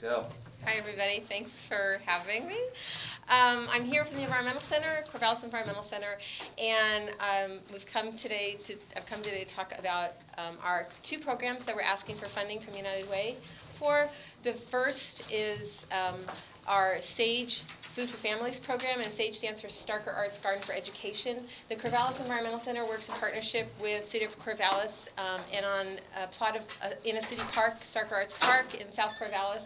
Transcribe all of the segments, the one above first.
Go. Hi, everybody. Thanks for having me. I'm here from the Environmental Center, Corvallis Environmental Center, and I've come today to talk about our two programs that we're asking for funding from United Way for. The first is our SAGE Food for Families program, and SAGE stands for Starker Arts Garden for Education. The Corvallis Environmental Center works in partnership with City of Corvallis and on a plot of in a city park, Starker Arts Park in South Corvallis.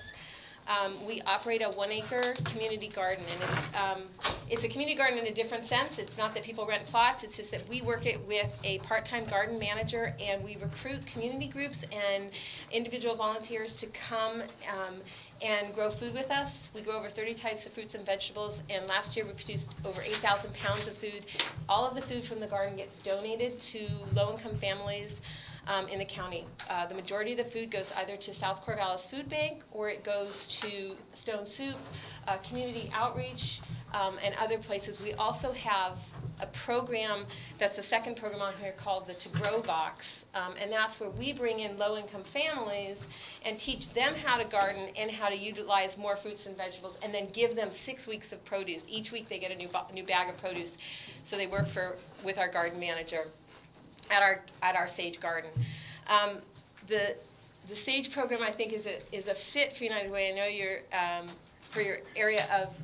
We operate a 1-acre community garden, and it's a community garden in a different sense. It's not that people rent plots, it's just that we work it with a part-time garden manager, and we recruit community groups and individual volunteers to come and grow food with us. We grow over 30 types of fruits and vegetables, and last year we produced over 8,000 pounds of food. All of the food from the garden gets donated to low-income families in the county. The majority of the food goes either to South Corvallis Food Bank, or it goes to Stone Soup, community outreach, and other places. We also have a program that's the second program on here called the To Grow Box, and that's where we bring in low-income families and teach them how to garden and how to utilize more fruits and vegetables, and then give them 6 weeks of produce. Each week they get a new bag of produce, so they work with our garden manager at our SAGE garden. The SAGE program, I think, is a fit for United Way. I know you're for your area of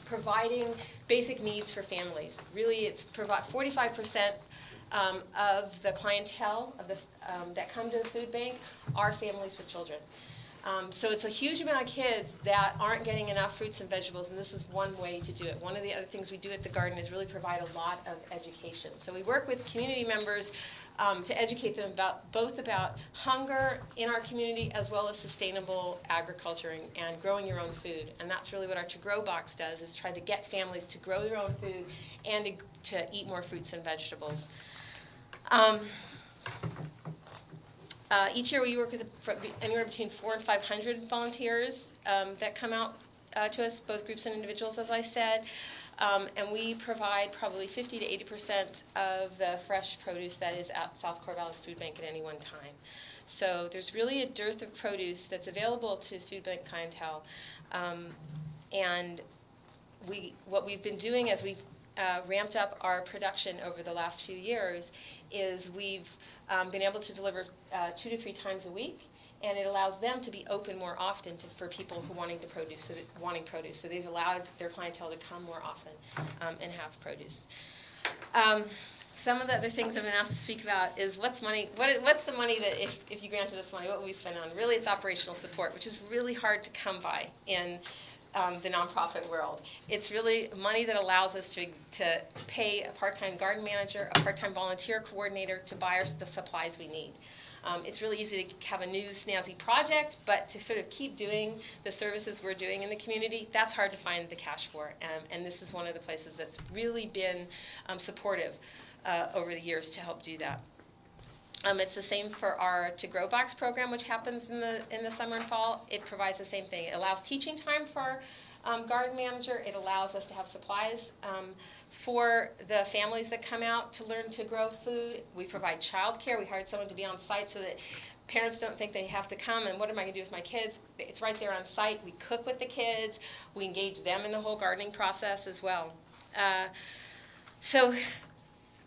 providing basic needs for families. Really, it's 45% of the clientele that come to the food bank are families with children. So it's a huge amount of kids that aren't getting enough fruits and vegetables, and this is one way to do it. One of the other things we do at the garden is really provide a lot of education. So we work with community members to educate them both about hunger in our community as well as sustainable agriculture and growing your own food. And that's really what our To Grow Box does, is try to get families to grow their own food and to eat more fruits and vegetables. Each year we work with anywhere between 400 and 500 volunteers that come out to us, both groups and individuals, as I said, and we provide probably 50 to 80% of the fresh produce that is at South Corvallis Food Bank at any one time. So there's really a dearth of produce that's available to food bank clientele, and what we've been doing as we've ramped up our production over the last few years is we've been able to deliver 2 to 3 times a week, and it allows them to be open more often for people who wanting produce. So they've allowed their clientele to come more often and have produce. Some of the other things I've been asked to speak about is what's the money that if you granted us money, what would we spend on? Really, it's operational support, which is really hard to come by in the nonprofit world. It's really money that allows us to pay a part-time garden manager, a part-time volunteer coordinator to buy the supplies we need. It's really easy to have a new snazzy project, but to sort of keep doing the services we're doing in the community, that's hard to find the cash for. And this is one of the places that's really been supportive over the years to help do that. It's the same for our To Grow Box program, which happens in the summer and fall. It provides the same thing. It allows teaching time for our garden manager. It allows us to have supplies for the families that come out to learn to grow food. We provide childcare. We hired someone to be on site so that parents don't think they have to come and what am I going to do with my kids? It's right there on site. We cook with the kids. We engage them in the whole gardening process as well.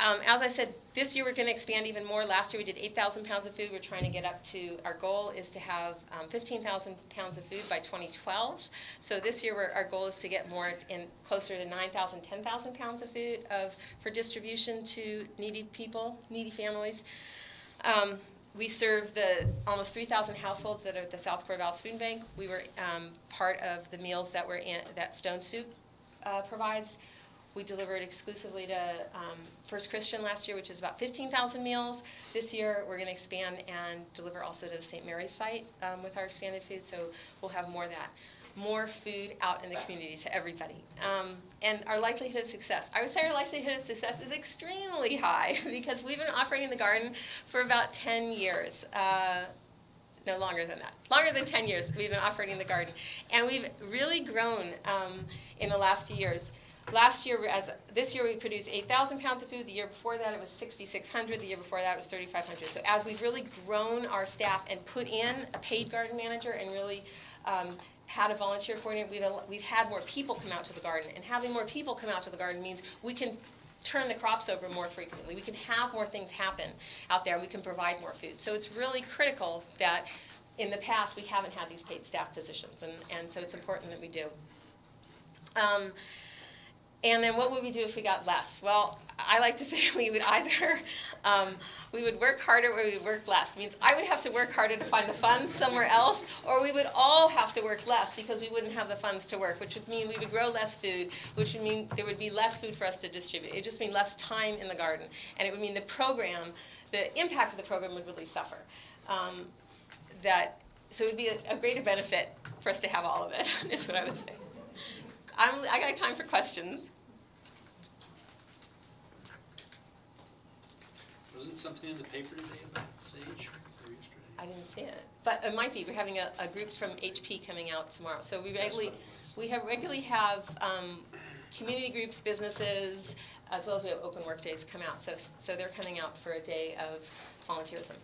As I said, this year we're going to expand even more. Last year we did 8,000 pounds of food. We're trying to get up to, our goal is to have 15,000 pounds of food by 2012. So this year our goal is to get more closer to 9,000, 10,000 pounds of food for distribution to needy people, needy families. We serve the almost 3,000 households that are at the South Corvallis Food Bank. We were part of the meals that that Stone Soup provides. We delivered exclusively to First Christian last year, which is about 15,000 meals. This year, we're going to expand and deliver also to the St. Mary's site with our expanded food, so we'll have more of that. More food out in the community to everybody. And our likelihood of success. I would say our likelihood of success is extremely high because we've been offering in the garden for about 10 years. No, longer than that. Longer than 10 years we've been offering in the garden. And we've really grown in the last few years. This year we produced 8,000 pounds of food. The year before that it was 6,600. The year before that it was 3,500. So as we've really grown our staff and put in a paid garden manager and really had a volunteer coordinator. We've had more people come out to the garden, and having more people come out to the garden means we can turn the crops over more frequently. We can have more things happen out there. We can provide more food. So it's really critical that in the past we haven't had these paid staff positions, and so it's important that we do. And then what would we do if we got less? Well, I like to say we would either, we would work harder or we would work less. It means I would have to work harder to find the funds somewhere else, or we would all have to work less because we wouldn't have the funds to work, which would mean we would grow less food, which would mean there would be less food for us to distribute. It would just mean less time in the garden. And it would mean the program, the impact of the program would really suffer. So it would be a greater benefit for us to have all of it, is what I would say. I got time for questions. Wasn't something in the paper today about sage? I didn't see it, but it might be. We're having a group from HP coming out tomorrow. So we regularly have community groups, businesses, as well as we have open work days come out. So they're coming out for a day of volunteerism.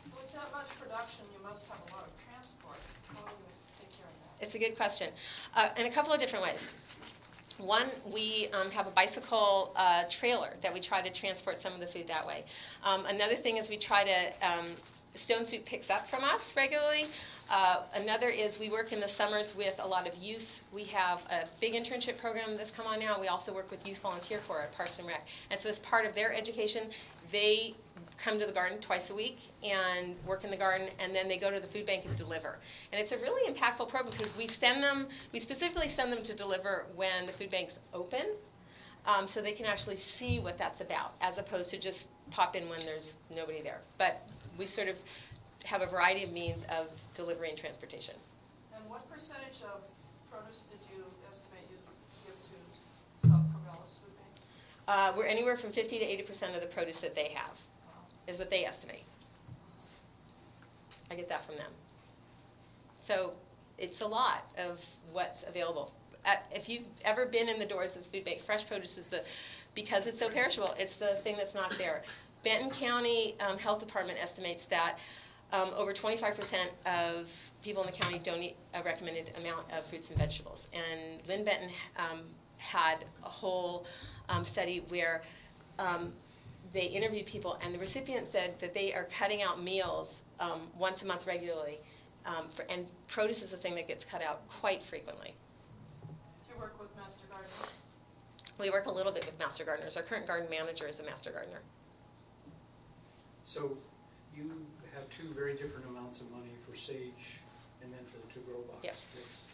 With that much production, you must have a lot of transport. How do you take care of that? It's a good question, in a couple of different ways. One, we have a bicycle trailer that we try to transport some of the food that way. Another thing is we try to, Stone Soup picks up from us regularly. Another is we work in the summers with a lot of youth. We have a big internship program that's come on now. We also work with Youth Volunteer Corps at Parks and Rec. And so as part of their education, they come to the garden twice a week and work in the garden, and then they go to the food bank and deliver. And it's a really impactful program because we specifically send them to deliver when the food bank's open, so they can actually see what that's about, as opposed to just pop in when there's nobody there. But we sort of have a variety of means of delivery and transportation. And what percentage of produce did you estimate you give to South Corvallis Food Bank? We're anywhere from 50 to 80% of the produce that they have, is what they estimate. I get that from them. So it's a lot of what's available. If you've ever been in the doors of the food bank, fresh produce is because it's so perishable, it's the thing that's not there. Benton County Health Department estimates that over 25% of people in the county don't eat a recommended amount of fruits and vegetables. And Lynn Benton had a whole study where they interviewed people, and the recipients said that they are cutting out meals once a month regularly, and produce is a thing that gets cut out quite frequently. Do you work with master gardeners? We work a little bit with master gardeners. Our current garden manager is a master gardener. So you have two very different amounts of money for sage and then for the to-grow box. Yep. It's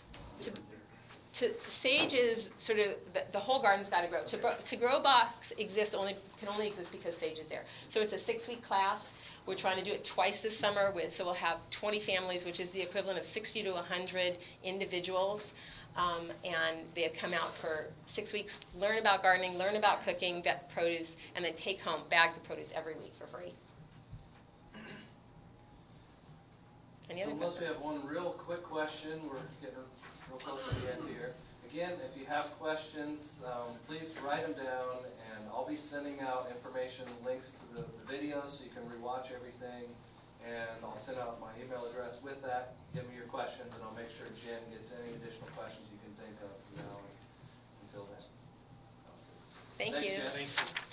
different there. Sage is sort of the whole garden's got to grow. To-grow box can only exist because sage is there. So it's a 6-week class. We're trying to do it twice this summer. So we'll have 20 families, which is the equivalent of 60 to 100 individuals. And they come out for 6 weeks, learn about gardening, learn about cooking, vet produce, and then take home bags of produce every week for free. Unless we have one real quick question, we're getting real close to the end here. Again, if you have questions, please write them down, and I'll be sending out information, links to the videos so you can rewatch everything, and I'll send out my email address with that. Give me your questions, and I'll make sure Jen gets any additional questions you can think of now until then. Thank you. Thanks, Jen. Thank you.